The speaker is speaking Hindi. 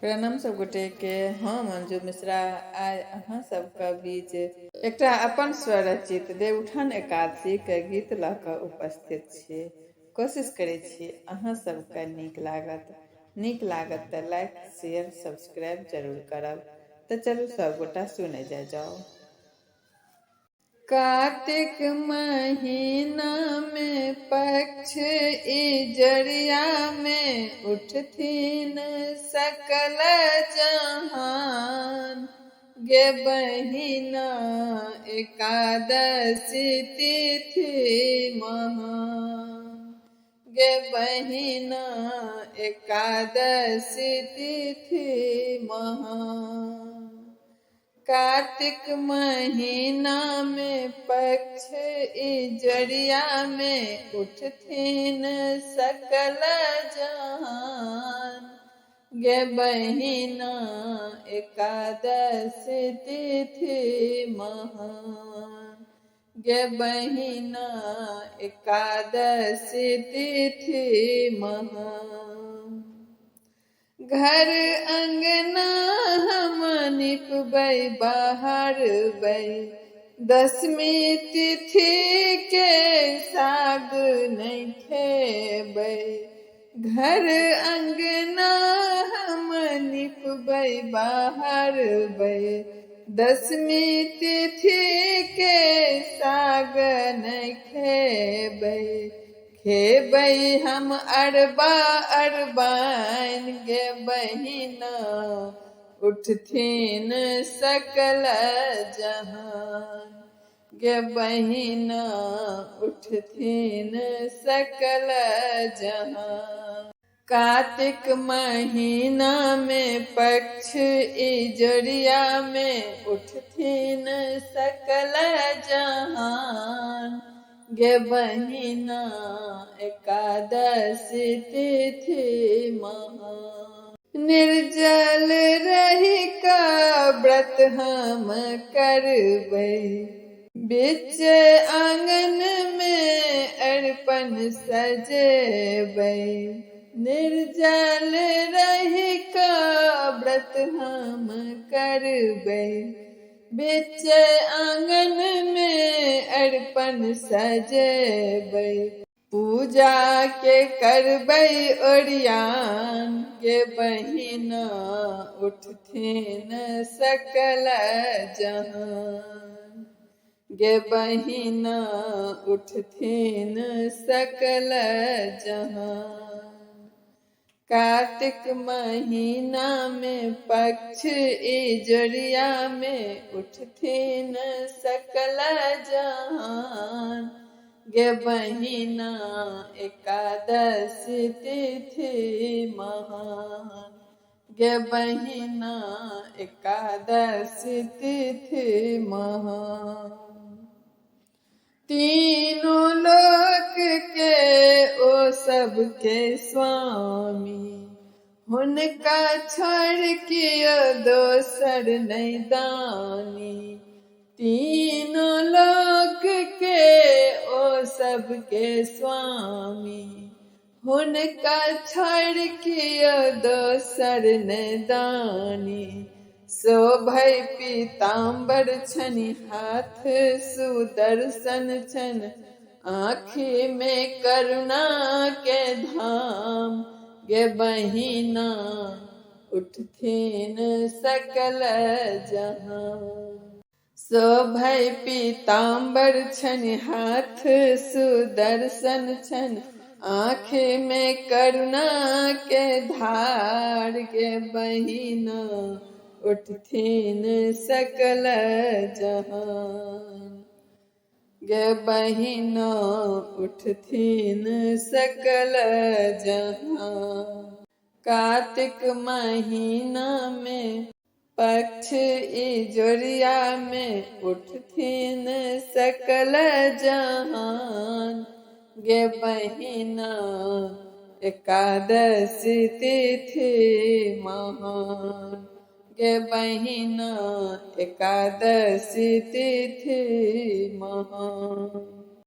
प्रणाम सब गोटे के। हम मंजू मिश्रा आइ अहाँ सबके बीच एकटा अपन स्वरचित देवउठान एकादशी के गीत ल क उपस्थित छी। कोशिश करै छी अहाँ सबके नीक लागत तऽ लाइक शेयर सब्सक्राइब जरूर करब। तो चलू सब गोटा सुने जाओ। कार्तिक महीना में पक्ष इजरिया में उठथिन सकल जहान। गे बहिना एकादशी तिथि महान। गे बहिना एकादशी तिथि महान। कार्तिक महीना में पक्ष इजरिया में उठथिन सकल जहान। गे बहिना एकादशी तिथि महान। गे बहिना एकादशी तिथि महान। घर अंगना हम निपबै बहारबै, दशमी तिथि के साग नहीं खेबै। घर अंगना हम निपबै बहारबै, दशमी तिथि के साग नहीं खेबै। खेबै हम अरबा अरबाइन। गे बहिना उठथिन सकल जहान। गे बहिना उठथिन सकल जहान। कार्तिक महीना में पक्ष इजरिया में उठथिन सकल जहान। गे बहिना एकादशी तिथि महान। निर्जल रही का व्रत हम करबै, बीच आंगन में अर्पण सजेबै। निर्जल रही का व्रत हम करबै, बीच आंगन में अर्पण सजेबै। पूजा के करबै ओरियान। गे बहिना उठथिन सकल जहान। गे बहिना उठथिन सकल जहान। कार्तिक महीना में पक्ष इजरिया में उठथिन सकल जहान। गे बहिना एकादशी तिथि महान। गे बहिना एकादशी तिथि महान। तीनों लोक के ओ सबके स्वामी, हुनका छोड़ कियो दोसर नहीं दानी। तीनों लोक के ओ सबके स्वामी, हुनका छोड़ कियो दोसर नहीं दानी। शोभै पीताम्बर छनि हाथ सुदर्शन छनि, आँखि में करुणा के धाम। गे बहिना उठथिन सकल जहान। शोभै पीताम्बर छनि हाथ सुदर्शन छनि, आँखि में करुणा के धार। गे बहिना उठथिन सकल जहान। गे बहिना उठथिन सकल जहान। कार्तिक महीना में पक्ष इजरिया में उठथिन सकल जहान। गे बहिना एकादशी तिथि महान। गे बहिना एकादशी तिथि महान।